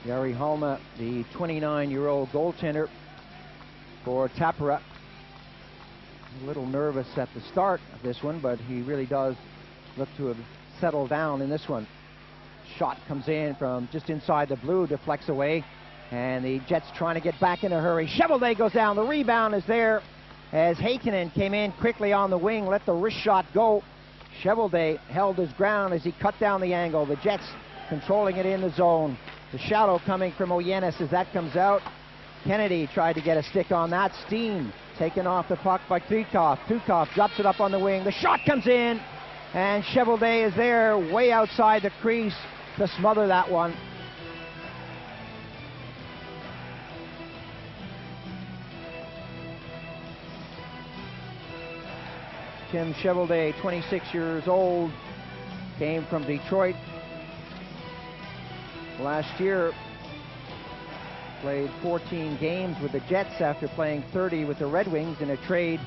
Jari Halma, the 29-year-old goaltender for Tappara. A little nervous at the start of this one, but he really does look to have settled down in this one. Shot comes in from just inside the blue, deflects away, and the Jets trying to get back in a hurry. Cheveldae goes down. The rebound is there as Heikkinen came in quickly on the wing, let the wrist shot go. Cheveldae held his ground as he cut down the angle. The Jets controlling it in the zone. The shadow coming from Oyenis as that comes out. Kennedy tried to get a stick on that. Steen taken off the puck by Tukov. Tukov drops it up on the wing. The shot comes in, and Cheveldae is there way outside the crease to smother that one. Tim Cheveldae, 26 years old, came from Detroit last year. Played 14 games with the Jets after playing 30 with the Red Wings in a trade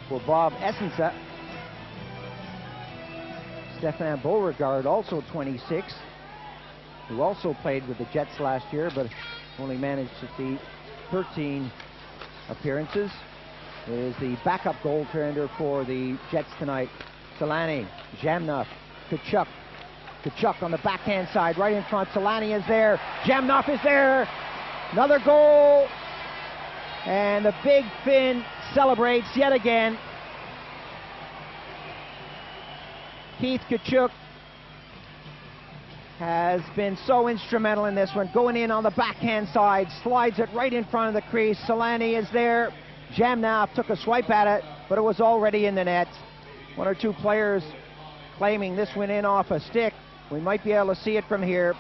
for Bob Essensa. Stefan Beauregard, also 26, who also played with the Jets last year, but only managed to see 13 appearances, is the backup goaltender for the Jets tonight. Selänne, Jamnov, Tkachuk. Tkachuk on the backhand side, right in front. Selänne is there. Jamnov is there. Another goal. And the Big Finn celebrates yet again. Keith Tkachuk has been so instrumental in this one. Going in on the backhand side, slides it right in front of the crease. Selänne is there. Jamnov took a swipe at it, but it was already in the net. One or two players claiming this went in off a stick. We might be able to see it from here.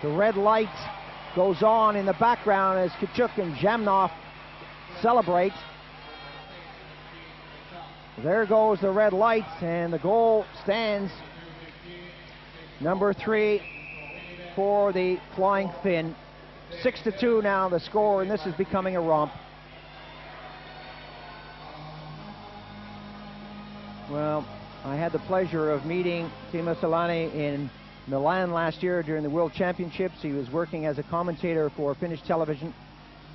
The red light goes on in the background as Tkachuk and Jamnov celebrate. There goes the red light, and the goal stands. Number 3 for the Flying Finn. 6-2 now the score, and this is becoming a romp. Well, I had the pleasure of meeting Teemu Selänne in Milan last year during the World Championships. He was working as a commentator for Finnish television,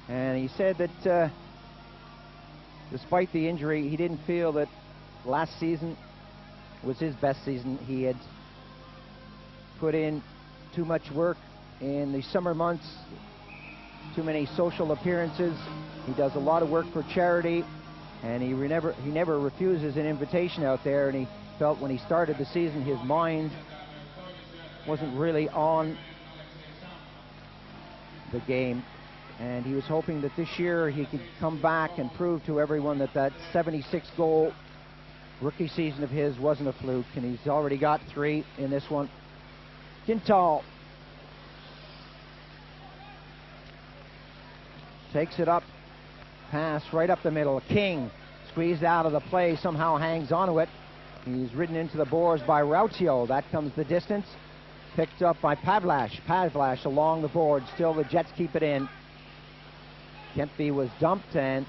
and he said that despite the injury, he didn't feel that last season was his best season. He had put in too much work in the summer months, too many social appearances. He does a lot of work for charity, and he never refuses an invitation out there, and he felt when he started the season his mind wasn't really on the game, and he was hoping that this year he could come back and prove to everyone that that 76-goal rookie season of his wasn't a fluke, and he's already got 3 in this one. Quintal takes it up, pass right up the middle. King squeezed out of the play, somehow hangs onto it. He's ridden into the boards by Rautio. That comes the distance. Picked up by Pavlash. Pavlash along the board. Still the Jets keep it in. Kempy was dumped, and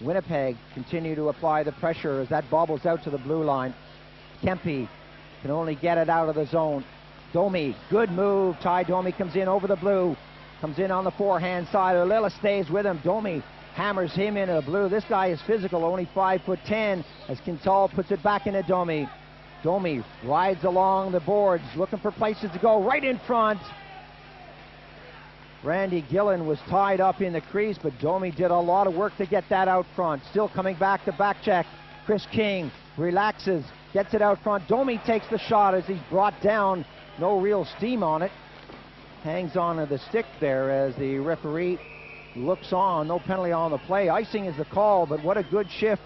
Winnipeg continue to apply the pressure as that bobbles out to the blue line. Kempy can only get it out of the zone. Domi, good move. Ty Domi comes in over the blue. Comes in on the forehand side. Lilla stays with him. Domi hammers him into the blue. This guy is physical, only 5'10", as Quintal puts it back into Domi. Domi rides along the boards, looking for places to go. Right in front. Randy Gillen was tied up in the crease, but Domi did a lot of work to get that out front. Still coming back to back check. Chris King relaxes, gets it out front. Domi takes the shot as he's brought down. No real steam on it. Hangs on to the stick there as the referee looks on. No penalty on the play. Icing is the call, but what a good shift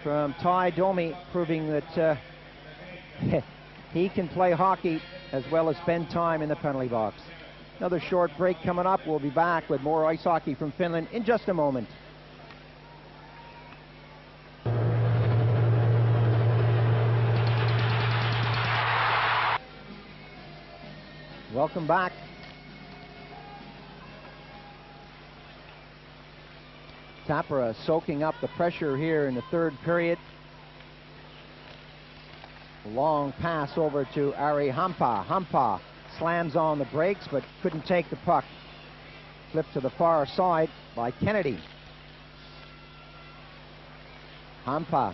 from Ty Domi, proving that he can play hockey as well as spend time in the penalty box. Another short break coming up. We'll be back with more ice hockey from Finland in just a moment. Welcome back. Tappara soaking up the pressure here in the third period. Long pass over to Ari Hampa. Hampa slams on the brakes but couldn't take the puck. Flipped to the far side by Kennedy. Hampa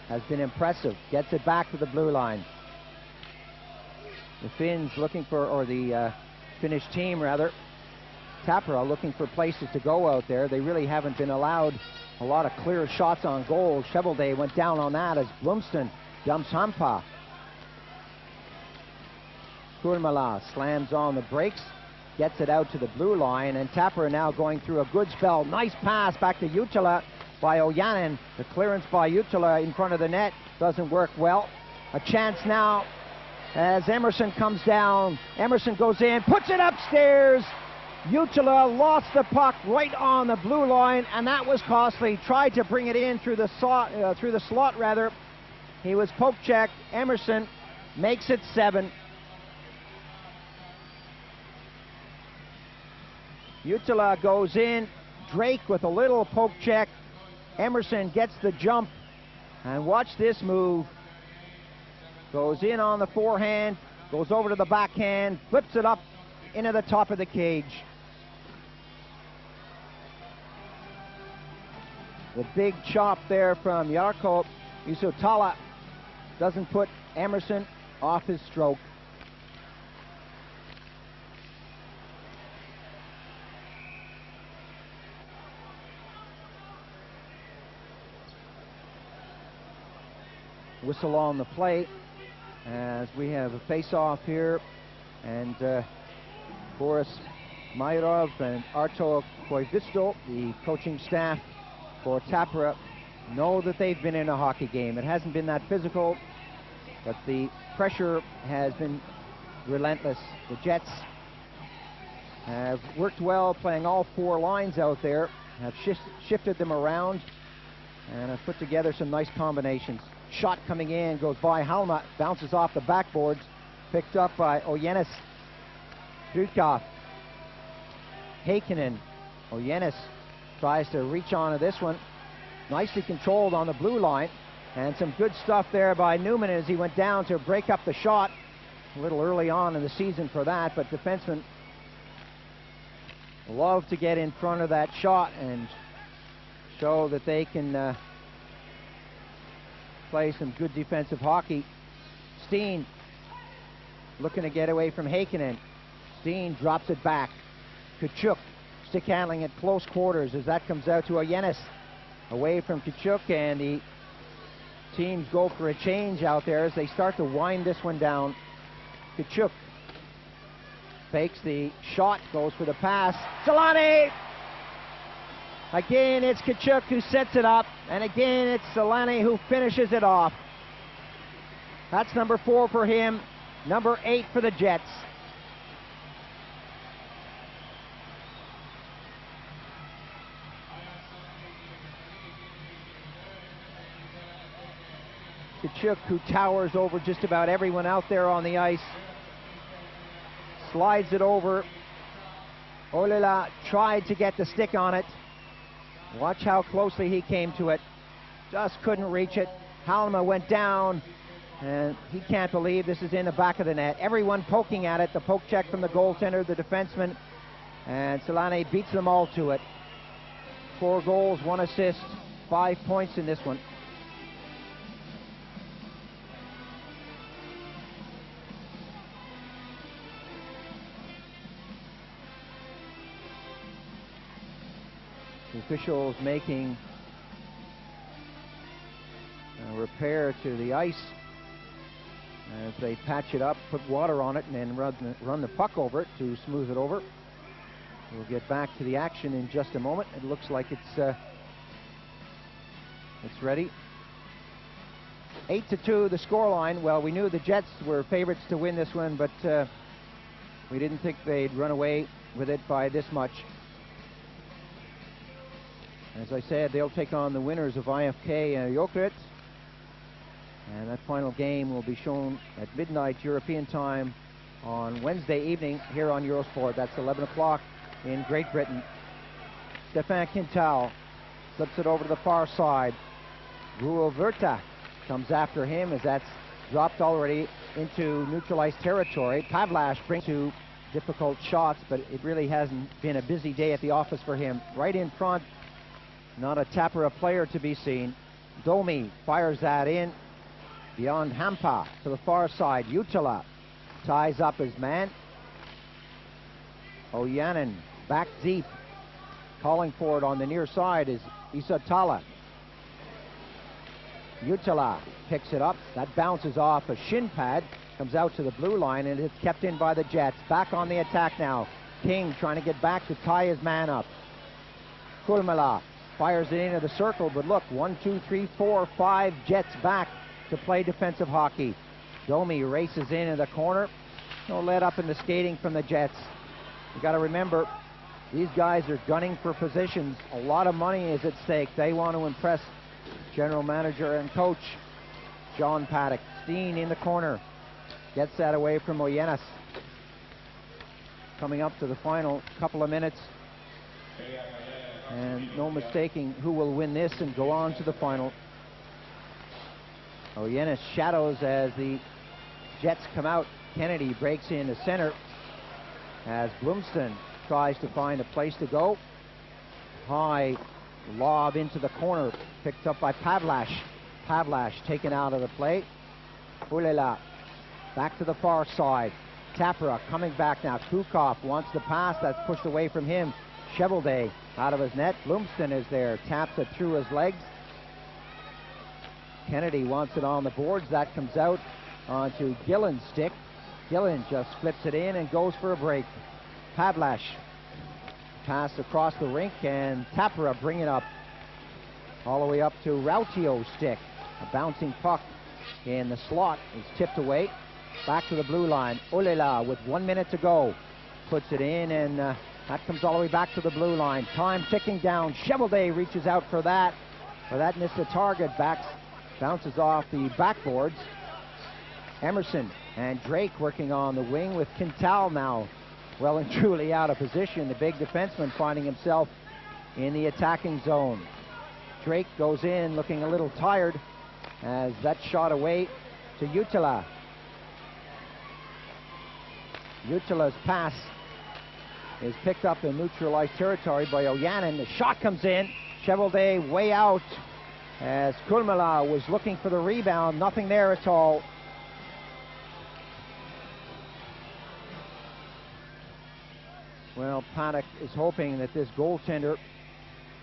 has been impressive, gets it back to the blue line. The Finns looking for, or the Finnish team rather, Tappara looking for places to go out there. They really haven't been allowed a lot of clear shots on goal. Cheveldae went down on that as Blomsten dumps Hampa. Kurmala slams on the brakes, gets it out to the blue line, and Tappara now going through a good spell. Nice pass back to Jutila by Ojanen. The clearance by Jutila in front of the net doesn't work well. A chance now as Emerson comes down. Emerson goes in, puts it upstairs. Jutila lost the puck right on the blue line, and that was costly. Tried to bring it in through the slot rather. He was poke checked. Emerson makes it 7. Jutila goes in. Drake with a little poke check. Emerson gets the jump, and watch this move. Goes in on the forehand, goes over to the backhand, flips it up into the top of the cage. The big chop there from Jarkko Isotala doesn't put Emerson off his stroke. Whistle on the play as we have a face-off here, and Boris Mayrov and Arto Koivisto, the coaching staff for Tappara, know that they've been in a hockey game. It hasn't been that physical, but the pressure has been relentless. The Jets have worked well playing all 4 lines out there, have shifted them around, and have put together some nice combinations. Shot coming in, goes by Halma, bounces off the backboards, picked up by Ojenes. Krykov. Heikkinen. Ojenes tries to reach onto this one. Nicely controlled on the blue line, and some good stuff there by Newman as he went down to break up the shot. A little early on in the season for that, but defensemen love to get in front of that shot and show that they can play some good defensive hockey. Steen looking to get away from Heikkinen. Steen drops it back. Kachuk stick handling at close quarters as that comes out to Ojenes. Away from Kachuk, and the teams go for a change out there as they start to wind this one down. Kachuk fakes the shot, goes for the pass. Selänne! Again, it's Kachuk who sets it up, and again, it's Selänne who finishes it off. That's number 4 for him, number 8 for the Jets. Kachuk, who towers over just about everyone out there on the ice, slides it over. Oilila tried to get the stick on it. Watch how closely he came to it. Just couldn't reach it. Halma went down, and he can't believe this is in the back of the net. Everyone poking at it. The poke check from the goaltender, the defenseman, and Selänne beats them all to it. 4 goals, 1 assist, 5 points in this one. The officials making a repair to the ice as they patch it up, put water on it, and then run the puck over it to smooth it over. We'll get back to the action in just a moment. It looks like it's ready. 8-2 the scoreline. Well, we knew the Jets were favorites to win this one, but we didn't think they'd run away with it by this much. As I said, they'll take on the winners of IFK and Jokerit. And that final game will be shown at midnight European time on Wednesday evening here on Eurosport. That's 11 o'clock in Great Britain. Stefan Quintal slips it over to the far side. Ruo Verta comes after him as that's dropped already into neutralized territory. Pavlash brings two difficult shots, but it really hasn't been a busy day at the office for him. Right in front, not a Tappara player to be seen. Domi fires that in beyond Hampa to the far side. Jutila ties up his man. Ojanen back deep. Calling for it on the near side is Isatala. Jutila picks it up. That bounces off a shin pad, comes out to the blue line, and it's kept in by the Jets. Back on the attack now. King trying to get back to tie his man up. Kulmala fires it into the circle, but look, 1, 2, 3, 4, 5 Jets back to play defensive hockey. Domi races in the corner. No let up in the skating from the Jets. You got to remember, these guys are gunning for positions. A lot of money is at stake. They want to impress general manager and coach John Paddock. Steen in the corner. Gets that away from Ojenes. Coming up to the final couple of minutes. And no mistaking who will win this and go on to the final. Ojenes shadows as the Jets come out. Kennedy breaks into center as Bloomston tries to find a place to go. High lob into the corner, picked up by Pavlash. Pavlash taken out of the play. Ulela back to the far side. Tappara coming back now. Kukov wants the pass, that's pushed away from him. Chevelday out of his net. Bloomston is there, taps it through his legs. Kennedy wants it on the boards, that comes out onto Gillen's stick. Gillen just flips it in and goes for a break. Pavlash pass across the rink, and Tappara bring it up all the way up to Rautio's stick. A bouncing puck in the slot is tipped away. Back to the blue line. Ulela with 1 minute to go. Puts it in, and that comes all the way back to the blue line. Time ticking down. Chevelday reaches out for that. But that missed the target. Bounces off the backboards. Emerson and Drake working on the wing with Quintal now well and truly out of position. The big defenseman finding himself in the attacking zone. Drake goes in looking a little tired as that shot away to Jutila. Utila's pass is picked up in neutralized territory by Ojanen. The shot comes in. Chevelday way out as Kulmala was looking for the rebound. Nothing there at all. Well, Paddock is hoping that this goaltender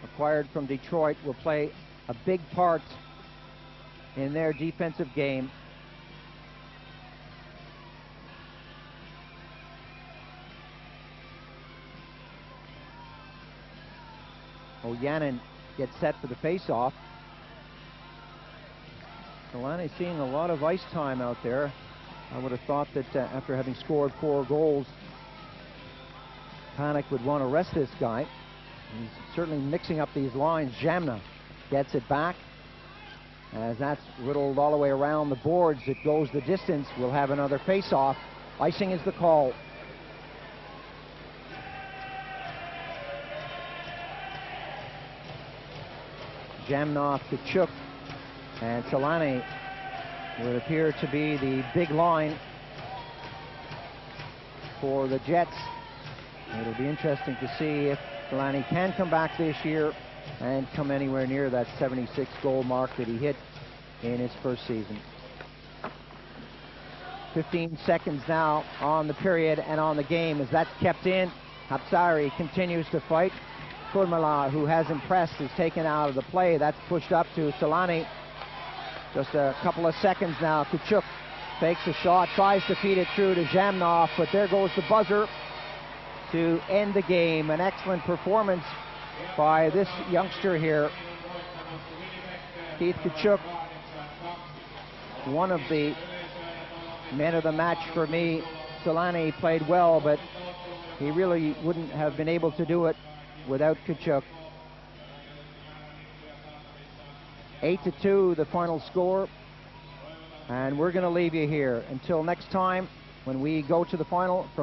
acquired from Detroit will play a big part in their defensive game. Ojanen gets set for the face-off. Selänne seeing a lot of ice time out there. I would have thought that after having scored 4 goals, Paddock would want to rest this guy. He's certainly mixing up these lines. Jamna gets it back as that's riddled all the way around the boards. It goes the distance. We'll have another face-off. Icing is the call. Jamna, Kachuk, and Selänne would appear to be the big line for the Jets. It'll be interesting to see if Selänne can come back this year and come anywhere near that 76 goal mark that he hit in his first season. 15 seconds now on the period and on the game as that's kept in. Hapsari continues to fight. Kulmala, who has impressed, is taken out of the play. That's pushed up to Selänne. Just a couple of seconds now. Kachuk fakes a shot, tries to feed it through to Jamnov, but there goes the buzzer to end the game. An excellent performance by this youngster here, Keith Kachuk. One of the men of the match for me. Selänne played well, but he really wouldn't have been able to do it without Kachuk. 8-2 the final score, and we're going to leave you here until next time when we go to the final.